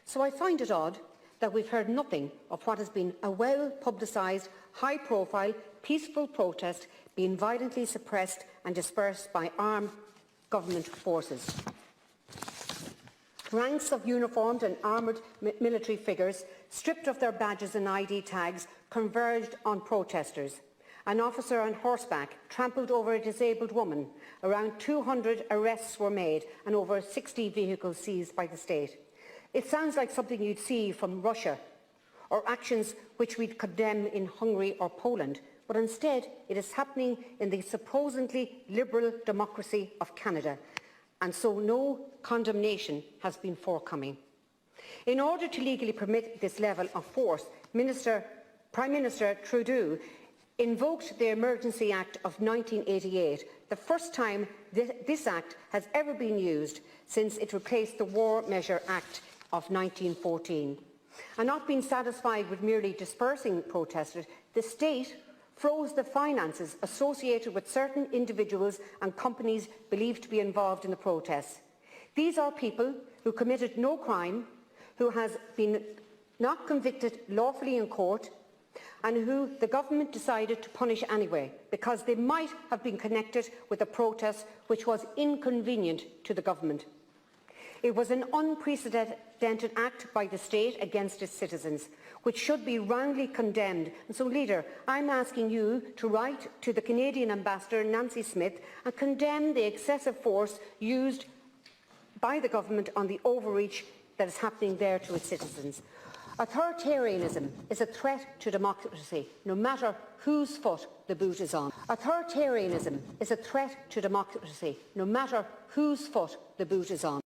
So I find it odd that we've heard nothing of what has been a well-publicised, high-profile, peaceful protest being violently suppressed and dispersed by armed government forces. Ranks of uniformed and armoured military figures, stripped of their badges and ID tags, converged on protesters. An officer on horseback trampled over a disabled woman. Around 200 arrests were made and over 60 vehicles seized by the state. It sounds like something you'd see from Russia, or actions which we'd condemn in Hungary or Poland, but instead it is happening in the supposedly liberal democracy of Canada, and so no condemnation has been forthcoming. In order to legally permit this level of force, Prime Minister Trudeau invoked the Emergency Act of 1988, the first time this act has ever been used since it replaced the War Measure Act of 1914. And not being satisfied with merely dispersing protesters, the state froze the finances associated with certain individuals and companies believed to be involved in the protests. These are people who committed no crime, who has been not convicted lawfully in court, and who the government decided to punish anyway, because they might have been connected with a protest which was inconvenient to the government. It was an unprecedented act by the state against its citizens, which should be roundly condemned. And so, Leader, I'm asking you to write to the Canadian Ambassador, Nancy Smith, and condemn the excessive force used by the government on the overreach that is happening there to its citizens. Authoritarianism is a threat to democracy, no matter whose foot the boot is on. Authoritarianism is a threat to democracy, no matter whose foot the boot is on.